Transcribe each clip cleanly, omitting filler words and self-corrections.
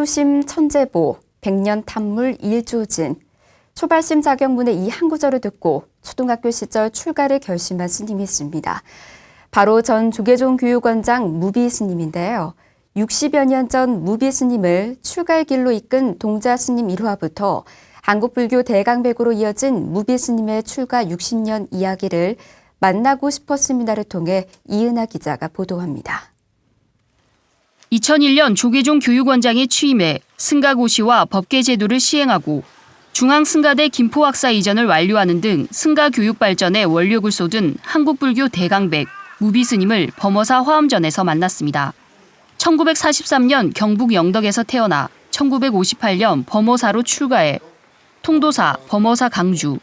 수심 천재보, 백년 탐물 일조진. 초발심 자격문의 이 한 구절을 듣고 초등학교 시절 출가를 결심한 스님이 있습니다. 바로 전 조계종 교육원장 무비 스님인데요. 60여 년 전 무비 스님을 출가의 길로 이끈 동자 스님 일화부터 한국불교 대강백으로 이어진 무비 스님의 출가 60년 이야기를 만나고 싶었습니다를 통해 이은하 기자가 보도합니다. 2001년 조계종 교육원장에 취임해 승가고시와 법계 제도를 시행하고 중앙승가대 김포학사 이전을 완료하는 등 승가 교육 발전에 원력을 쏟은 한국불교 대강백 무비 스님을 범어사 화엄전에서 만났습니다. 1943년 경북 영덕에서 태어나 1958년 범어사로 출가해 통도사, 범어사 강주,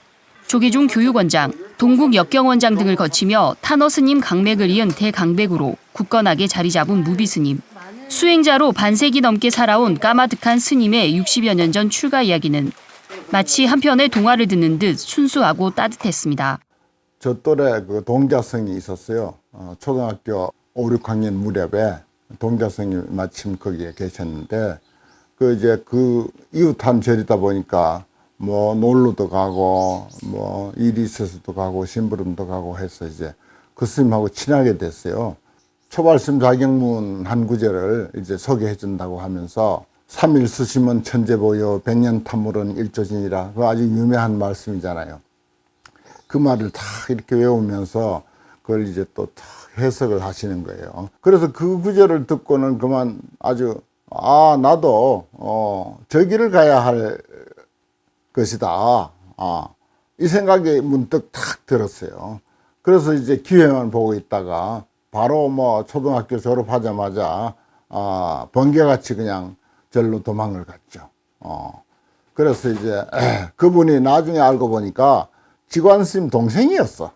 조계종 교육원장, 동국 역경원장 등을 거치며 탄어 스님 강맥을 이은 대강백으로 굳건하게 자리 잡은 무비 스님. 수행자로 반세기 넘게 살아온 까마득한 스님의 60여 년 전 출가 이야기는 마치 한편의 동화를 듣는 듯 순수하고 따뜻했습니다. 저 또래 그 동자성이 있었어요. 초등학교 5, 6학년 무렵에 동자성이 마침 거기에 계셨는데 그 이웃한 절이다 보니까 뭐 놀러도 가고 뭐 일이 있어서도 가고 심부름도 가고 해서 이제 그 스님하고 친하게 됐어요. 초발심 자격문 한 구절을 이제 소개해 준다고 하면서 삼일 수심은 천재보여 백년 탐물은 일조진이라 그 아주 유명한 말씀이잖아요. 그 말을 다 이렇게 외우면서 그걸 이제 또 다 해석을 하시는 거예요. 그래서 그 구절을 듣고는 그만 아주 나도 저 길을 가야 할 것이다. 이 생각이 문득 탁 들었어요. 그래서 이제 기회만 보고 있다가 바로 뭐 초등학교 졸업하자마자 번개같이 그냥 절로 도망을 갔죠. 그래서 이제 그분이 나중에 알고 보니까 지관스님 동생이었어.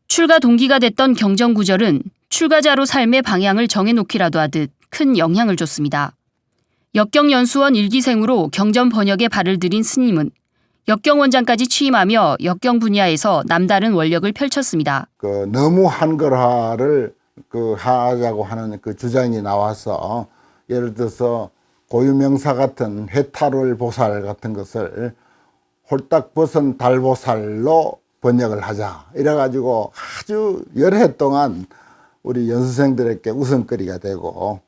출가 동기가 됐던 경전구절은 출가자로 삶의 방향을 정해놓기라도 하듯 큰 영향을 줬습니다. 역경연수원 1기생으로 경전 번역에 발을 들인 스님은 역경원장까지 취임하며 역경 분야에서 남다른 원력을 펼쳤습니다. 너무 한글화를 하자고 하는 그 주장이 나와서 예를 들어서 고유명사 같은 해탈월 보살 같은 것을 홀딱 벗은 달보살로 번역을 하자 이래가지고 아주 여러 해 동안 우리 연수생들에게 웃음거리가 되고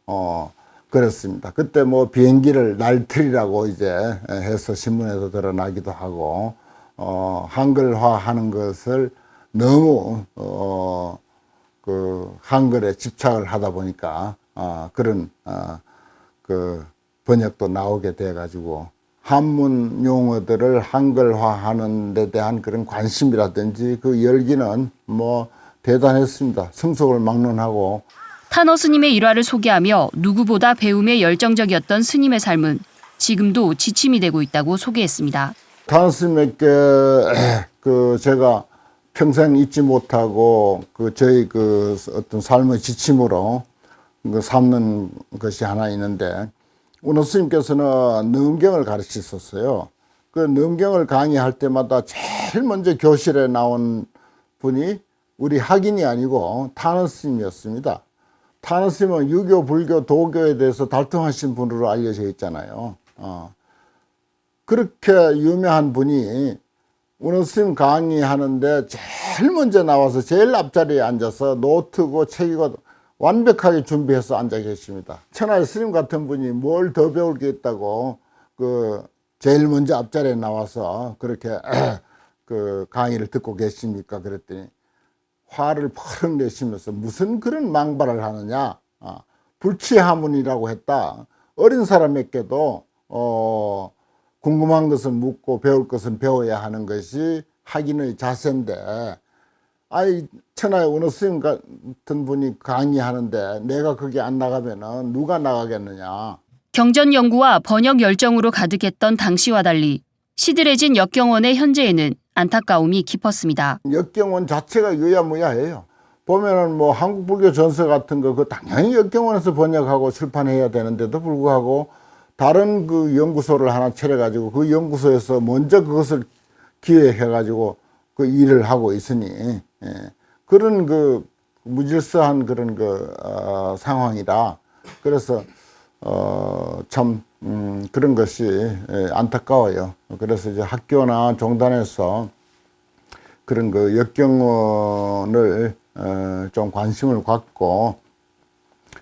그렇습니다. 그때 뭐 비행기를 날틀이라고 이제 해서 신문에도 드러나기도 하고 한글화하는 것을 너무 그 한글에 집착을 하다 보니까 그런 그 번역도 나오게 돼 가지고 한문 용어들을 한글화하는 데 대한 그런 관심이라든지 그 열기는 뭐 대단했습니다. 성속을 막론하고. 탄어 스님의 일화를 소개하며 누구보다 배움에 열정적이었던 스님의 삶은 지금도 지침이 되고 있다고 소개했습니다. 탄어 스님에게 제가 평생 잊지 못하고 저희 어떤 삶의 지침으로 삼는 것이 하나 있는데, 운호 스님께서는 능경을 가르치셨어요. 그 능경을 강의할 때마다 제일 먼저 교실에 나온 분이 우리 학인이 아니고 탄어 스님이었습니다. 탄어 스님은 유교, 불교, 도교에 대해서 달통하신 분으로 알려져 있잖아요. 그렇게 유명한 분이 운호 스님 강의하는데 제일 먼저 나와서 제일 앞자리에 앉아서 노트고 책이고 완벽하게 준비해서 앉아 계십니다. 천하의 스님 같은 분이 뭘 더 배울 게 있다고 제일 먼저 앞자리에 나와서 그렇게 강의를 듣고 계십니까? 그랬더니 화를 펄럭 내시면서 무슨 그런 망발을 하느냐. 불취하문이라고 했다. 어린 사람에게도 궁금한 것은 묻고 배울 것은 배워야 하는 것이 학인의 자세인데, 천하의 운호 스님 같은 분이 강의하는데 내가 거기 안 나가면은 누가 나가겠느냐. 경전 연구와 번역 열정으로 가득했던 당시와 달리 시들해진 역경원의 현재에는 안타까움이 깊었습니다. 역경원 자체가 유야무야해요. 보면은 뭐 한국불교 전서 같은 거 당연히 역경원에서 번역하고 출판해야 되는데도 불구하고 다른 연구소를 하나 차려가지고 그 연구소에서 먼저 그것을 기획해가지고 그 일을 하고 있으니 그런 무질서한 그런 상황이라. 그래서 참 그런 것이 안타까워요. 그래서 이제 학교나 종단에서 그런 그 역경원을 좀 관심을 갖고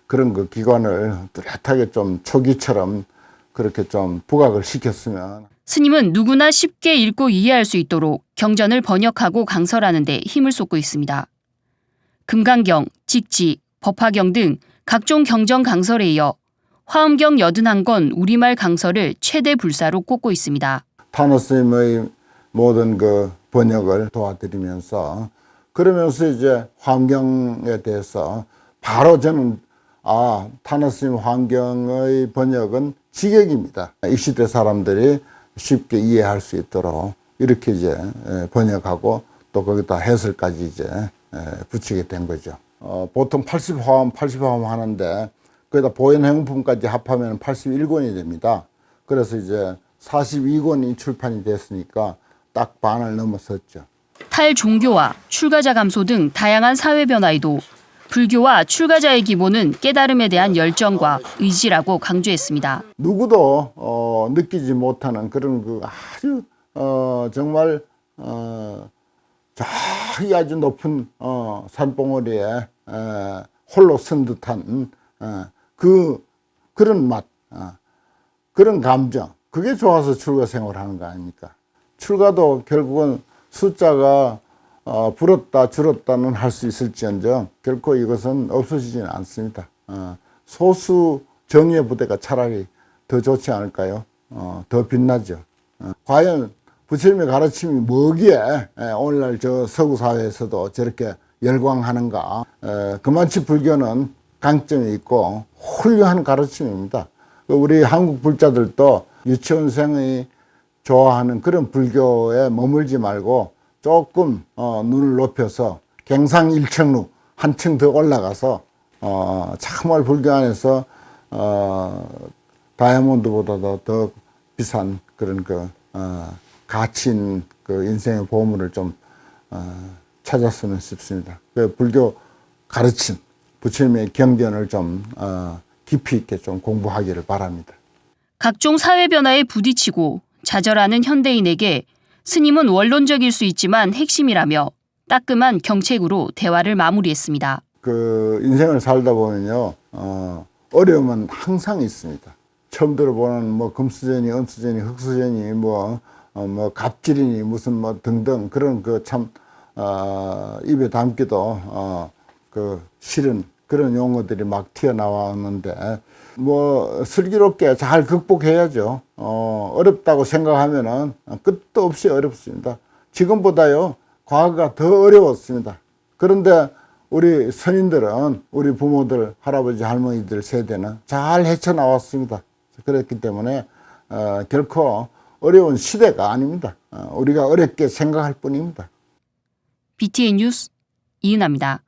그런 그 기관을 뚜렷하게 좀 초기처럼 그렇게 좀 부각을 시켰으면. 스님은 누구나 쉽게 읽고 이해할 수 있도록 경전을 번역하고 강설하는 데 힘을 쏟고 있습니다. 금강경, 직지, 법화경 등 각종 경전 강설에 이어 화엄경 81권 우리말 강설을 최대 불사로 꼽고 있습니다. 타너 스님의 모든 그 번역을 도와드리면서 그러면서 이제 화엄경에 대해서 바로 저는 타너 스님 화엄경의 번역은 지격입니다. 이 시대 사람들이 쉽게 이해할 수 있도록 이렇게 이제 번역하고 또 거기다 해설까지 이제 붙이게 된 거죠. 보통 80화음 하는데 거기다 보현행품까지 합하면 81권이 됩니다. 그래서 이제 42권이 출판이 됐으니까 딱 반을 넘어섰죠. 탈종교와 출가자 감소 등 다양한 사회 변화에도 불교와 출가자의 기본은 깨달음에 대한 열정과 의지라고 강조했습니다. 누구도 느끼지 못하는 그런 그 아주 정말 저기 아주 높은 산봉우리에 홀로 선 듯한 그런 맛, 그런 감정, 그게 좋아서 출가 생활하는 거 아닙니까? 출가도 결국은 숫자가 불었다 줄었다는 할 수 있을지언정 결코 이것은 없어지지는 않습니다. 소수 정의의 부대가 차라리 더 좋지 않을까요? 더 빛나죠. 과연 부처님의 가르침이 뭐기에 오늘날 저 서구 사회에서도 저렇게 열광하는가? 그만치 불교는 강점이 있고 훌륭한 가르침입니다. 우리 한국 불자들도 유치원생이 좋아하는 그런 불교에 머물지 말고 조금 눈을 높여서 갱상일청로 한층 더 올라가서 정말 불교 안에서 다이아몬드보다도 더 비싼 그런 그 가치 있는 그 인생의 보물을 좀 찾았으면 싶습니다. 그 불교 가르침, 부처님의 경전을 좀 깊이 있게 좀 공부하기를 바랍니다. 각종 사회 변화에 부딪히고 좌절하는 현대인에게 스님은 원론적일 수 있지만 핵심이라며 따끔한 경책으로 대화를 마무리했습니다. 그 인생을 살다 보면요, 어려움은 항상 있습니다. 처음 들어보는 뭐 금수저니, 은수저니, 흙수저니, 뭐 갑질이니 무슨 뭐 등등 그런 그 참 입에 담기도 그 싫은 그런 용어들이 막 튀어나왔는데 뭐 슬기롭게 잘 극복해야죠. 어렵다고 생각하면은 끝도 없이 어렵습니다. 지금보다요 과거가 더 어려웠습니다. 그런데 우리 선인들은 우리 부모들, 할아버지, 할머니들 세대는 잘 헤쳐나왔습니다. 그렇기 때문에 결코 어려운 시대가 아닙니다. 우리가 어렵게 생각할 뿐입니다. BTN 뉴스 이은하입니다.